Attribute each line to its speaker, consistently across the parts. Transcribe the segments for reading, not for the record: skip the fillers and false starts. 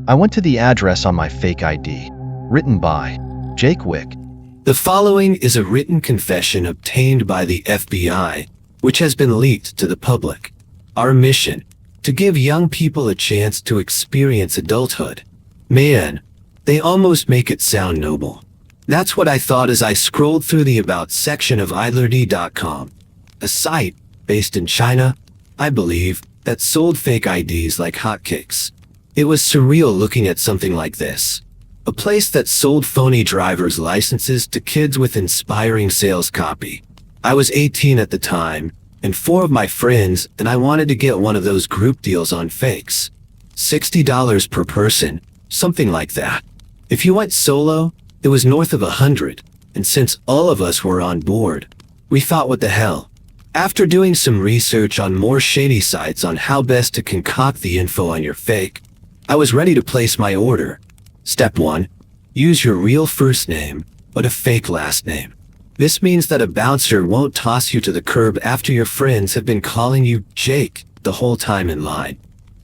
Speaker 1: I went to the address on my fake ID. Written by Jake Wick.
Speaker 2: The following is a written confession obtained by the FBI, which has been leaked to the public. Our mission: to give young people a chance to experience adulthood. Man, they almost make it sound noble. That's what I thought as I scrolled through the About section of idlerdy.com, a site based in China, I believe, that sold fake IDs like hotcakes. It was surreal looking at something like this. A place that sold phony driver's licenses to kids with inspiring sales copy. I was 18 at the time, and 4 of my friends and I wanted to get one of those group deals on fakes. $60 per person, something like that. If you went solo, it was north of $100, and since all of us were on board, we thought, what the hell? After doing some research on more shady sites on how best to concoct the info on your fake, I was ready to place my order. Step 1. Use your real first name, but a fake last name. This means that a bouncer won't toss you to the curb after your friends have been calling you Jake the whole time in line.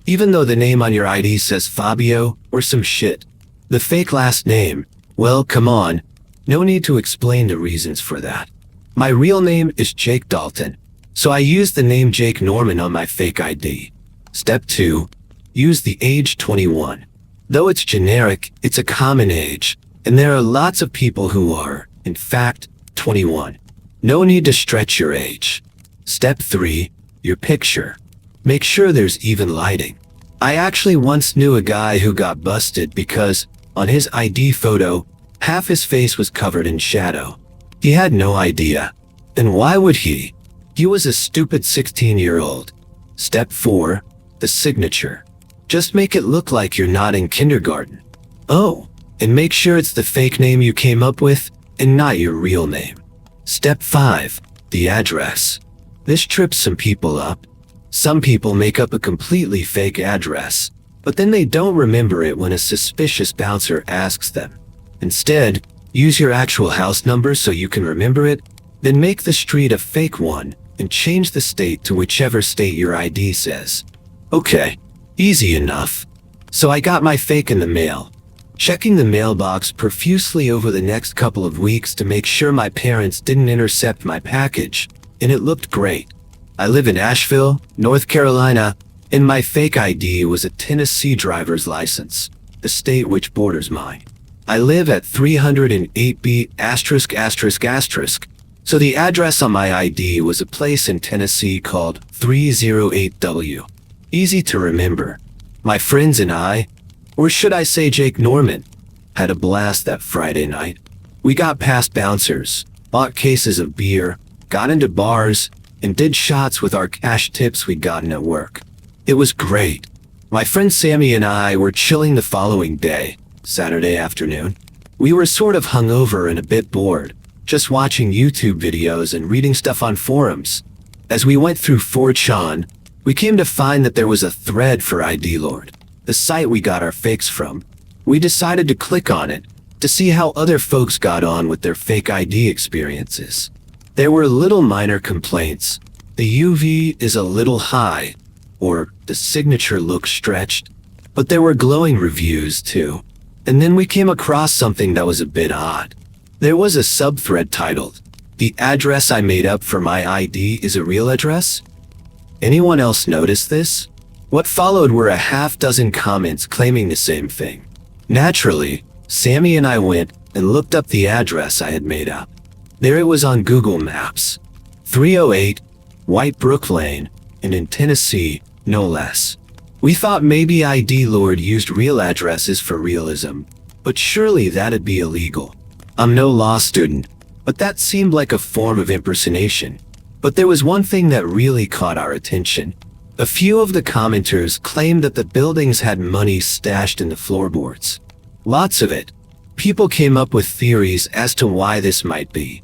Speaker 2: Even though the name on your ID says Fabio or some shit. The fake last name, well, come on, no need to explain the reasons for that. My real name is Jake Dalton, so I used the name Jake Norman on my fake ID. Step 2. Use the age 21. Though it's generic, it's a common age, and there are lots of people who are, in fact, 21. No need to stretch your age. Step 3. Your picture. Make sure there's even lighting. I actually once knew a guy who got busted because, on his ID photo, half his face was covered in shadow. He had no idea. And why would he? He was a stupid 16-year-old. Step 4. The signature. Just make it look like you're not in kindergarten. Oh, and make sure it's the fake name you came up with and not your real name. Step 5. The address. This trips some people up. Some people make up a completely fake address, but then they don't remember it when a suspicious bouncer asks them. Instead, use your actual house number so you can remember it, then make the street a fake one and change the state to whichever state your ID says. Okay, easy enough. So I got my fake in the mail, checking the mailbox profusely over the next couple of weeks to make sure my parents didn't intercept my package, and it looked great. I live in Asheville, North Carolina, and my fake ID was a Tennessee driver's license, the state which borders mine. I live at 308B*****, so the address on my ID was a place in Tennessee called 308W. Easy to remember. My friends and I, or should I say Jake Norman, had a blast that Friday night. We got past bouncers, bought cases of beer, got into bars, and did shots with our cash tips we'd gotten at work. It was great. My friend Sammy and I were chilling the following day, Saturday afternoon. We were sort of hungover and a bit bored, just watching YouTube videos and reading stuff on forums. As we went through 4chan, we came to find that there was a thread for ID Lord, the site we got our fakes from. We decided to click on it to see how other folks got on with their fake ID experiences. There were little minor complaints. The UV is a little high, or the signature looks stretched, but there were glowing reviews too. And then we came across something that was a bit odd. There was a subthread titled, "The address I made up for my ID is a real address?" Anyone else notice this? What followed were a half-dozen comments claiming the same thing. Naturally, Sammy and I went and looked up the address I had made up. There it was on Google Maps. 308 White Brook Lane, and in Tennessee, no less. We thought maybe ID Lord used real addresses for realism, but surely that'd be illegal. I'm no law student, but that seemed like a form of impersonation. But there was one thing that really caught our attention. A few of the commenters claimed that the buildings had money stashed in the floorboards. Lots of it. People came up with theories as to why this might be.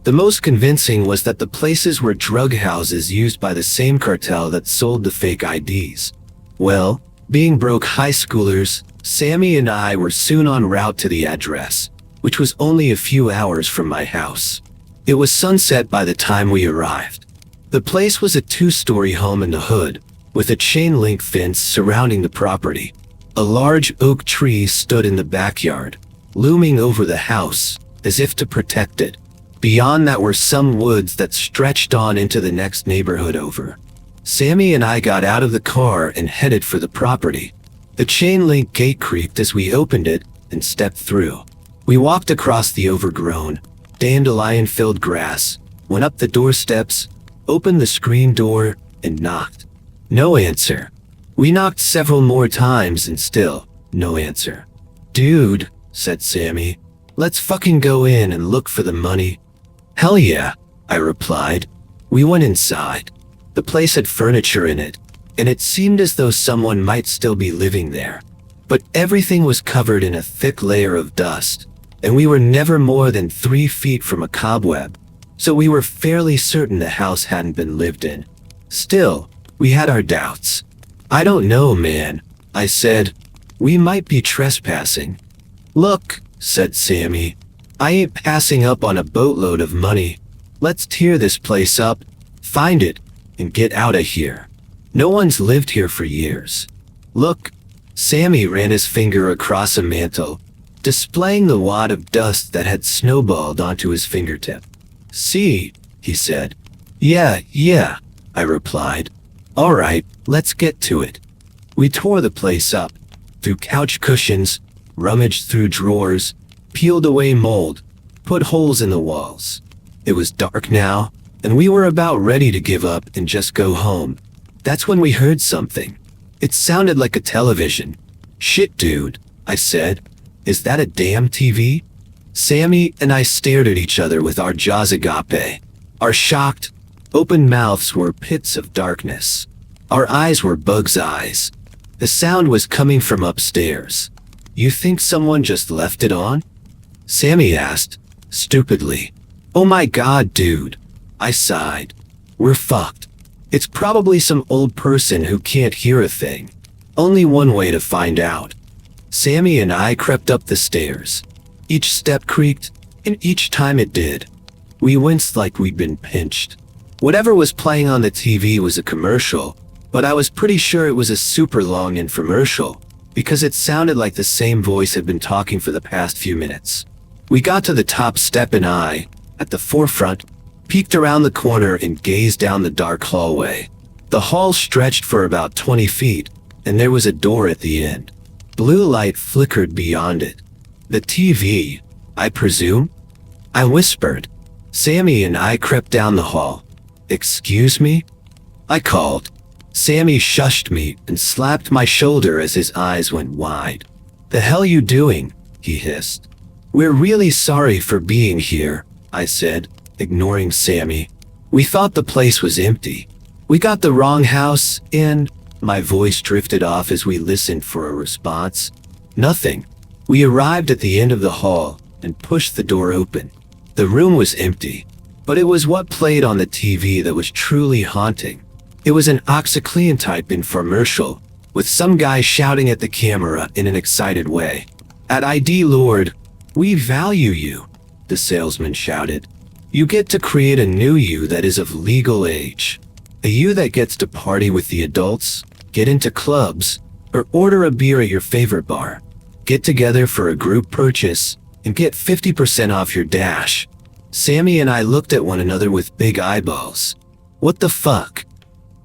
Speaker 2: The most convincing was that the places were drug houses used by the same cartel that sold the fake IDs. Well, being broke high schoolers, Sammy and I were soon en route to the address, which was only a few hours from my house. It was sunset by the time we arrived. The place was a 2-story home in the hood, with a chain-link fence surrounding the property. A large oak tree stood in the backyard, looming over the house, as if to protect it. Beyond that were some woods that stretched on into the next neighborhood over. Sammy and I got out of the car and headed for the property. The chain-link gate creaked as we opened it and stepped through. We walked across the overgrown, dandelion-filled grass, went up the doorsteps, opened the screen door, and knocked. No answer. We knocked several more times and still, no answer. "Dude," said Sammy, "let's fucking go in and look for the money." "Hell yeah," I replied. We went inside. The place had furniture in it, and it seemed as though someone might still be living there. But everything was covered in a thick layer of dust, and we were never more than 3 feet from a cobweb, so we were fairly certain the house hadn't been lived in. Still, we had our doubts. "I don't know, man," I said. "We might be trespassing." "Look," said Sammy, "I ain't passing up on a boatload of money. Let's tear this place up, find it, and get out of here. No one's lived here for years. Look." Sammy ran his finger across a mantle, displaying the wad of dust that had snowballed onto his fingertip. "See," he said. Yeah, I replied. "All right, let's get to it." We tore the place up, threw couch cushions, rummaged through drawers, peeled away mold, put holes in the walls. It was dark now, and we were about ready to give up and just go home. That's when we heard something. It sounded like a television. "Shit, dude," I said. "Is that a damn TV?" Sammy and I stared at each other with our jaws agape. Our shocked, open mouths were pits of darkness. Our eyes were bug's eyes. The sound was coming from upstairs. "You think someone just left it on?" Sammy asked, stupidly. "Oh my god, dude," I sighed. "We're fucked. It's probably some old person who can't hear a thing. Only one way to find out." Sammy and I crept up the stairs. Each step creaked, and each time it did, we winced like we'd been pinched. Whatever was playing on the TV was a commercial, but I was pretty sure it was a super long infomercial, because it sounded like the same voice had been talking for the past few minutes. We got to the top step and I, at the forefront, peeked around the corner and gazed down the dark hallway. The hall stretched for about 20 feet, and there was a door at the end. Blue light flickered beyond it. "The TV, I presume?" I whispered. Sammy and I crept down the hall. "Excuse me?" I called. Sammy shushed me and slapped my shoulder as his eyes went wide. "The hell you doing?" he hissed. "We're really sorry for being here," I said, ignoring Sammy. "We thought the place was empty. We got the wrong house, and..." My voice drifted off as we listened for a response. Nothing. We arrived at the end of the hall and pushed the door open. The room was empty, but it was what played on the TV that was truly haunting. It was an OxyClean-type infomercial, with some guy shouting at the camera in an excited way. "At ID Lord, we value you," the salesman shouted. "You get to create a new you that is of legal age. A you that gets to party with the adults, get into clubs, or order a beer at your favorite bar. Get together for a group purchase, and get 50% off your dash." Sammy and I looked at one another with big eyeballs. "What the fuck?"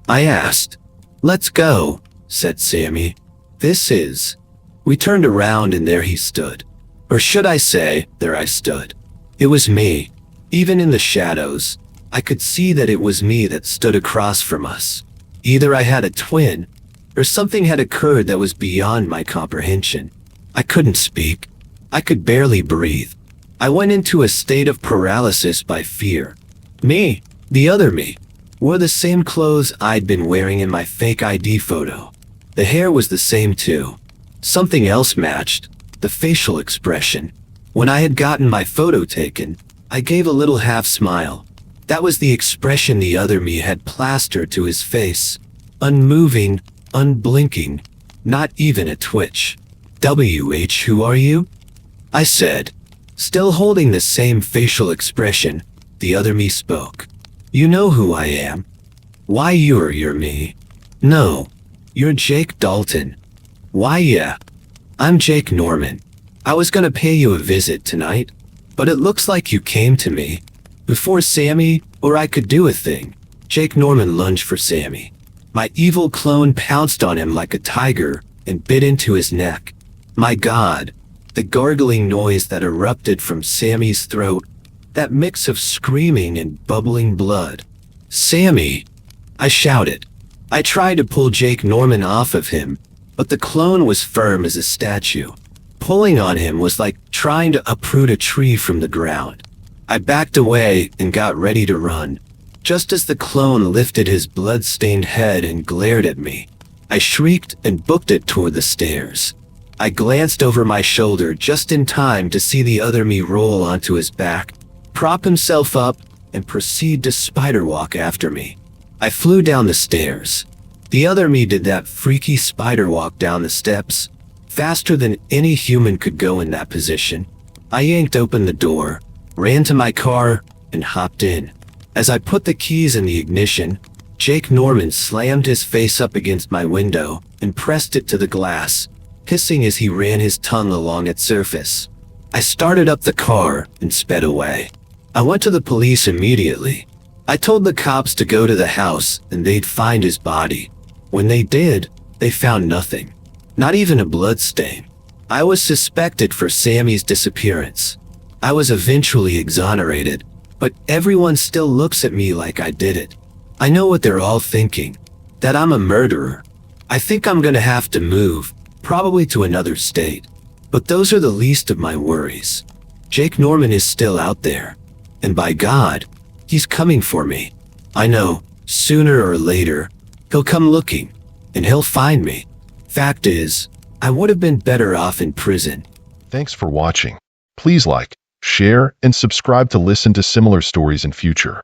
Speaker 2: I asked. "Let's go," said Sammy. "This is..." We turned around and there he stood. Or should I say, there I stood. It was me. Even in the shadows, I could see that it was me that stood across from us. Either I had a twin, or something had occurred that was beyond my comprehension. I couldn't speak. I could barely breathe. I went into a state of paralysis by fear. Me, the other me, wore the same clothes I'd been wearing in my fake ID photo. The hair was the same too. Something else matched, the facial expression. When I had gotten my photo taken, I gave a little half smile. That was the expression the other me had plastered to his face. Unmoving, unblinking, not even a twitch. "WH, who are you?" I said. Still holding the same facial expression, the other me spoke. "You know who I am. Why you're me. No, you're Jake Dalton." Why, yeah. I'm Jake Norman. I was gonna pay you a visit tonight, but it looks like you came to me before Sammy or I could do a thing. Jake Norman lunged for Sammy. My evil clone pounced on him like a tiger and bit into his neck. My God, the gargling noise that erupted from Sammy's throat, that mix of screaming and bubbling blood. Sammy, I shouted. I tried to pull Jake Norman off of him, but the clone was firm as a statue. Pulling on him was like trying to uproot a tree from the ground. I backed away and got ready to run. Just as the clone lifted his blood-stained head and glared at me, I shrieked and booked it toward the stairs. I glanced over my shoulder just in time to see the other me roll onto his back, prop himself up, and proceed to spider-walk after me. I flew down the stairs. The other me did that freaky spider walk down the steps, faster than any human could go in that position. I yanked open the door, ran to my car, and hopped in. As I put the keys in the ignition, Jake Norman slammed his face up against my window and pressed it to the glass, hissing as he ran his tongue along its surface. I started up the car and sped away. I went to the police immediately. I told the cops to go to the house and they'd find his body. When they did, they found nothing. Not even a blood stain. I was suspected for Sammy's disappearance. I was eventually exonerated, but everyone still looks at me like I did it. I know what they're all thinking, that I'm a murderer. I think I'm gonna have to move, probably to another state. But those are the least of my worries. Jake Norman is still out there. And by God, he's coming for me. I know, sooner or later, he'll come looking, and he'll find me. Fact is, I would have been better off in prison.
Speaker 1: Thanks for watching. Please like, share, and subscribe to listen to similar stories in future.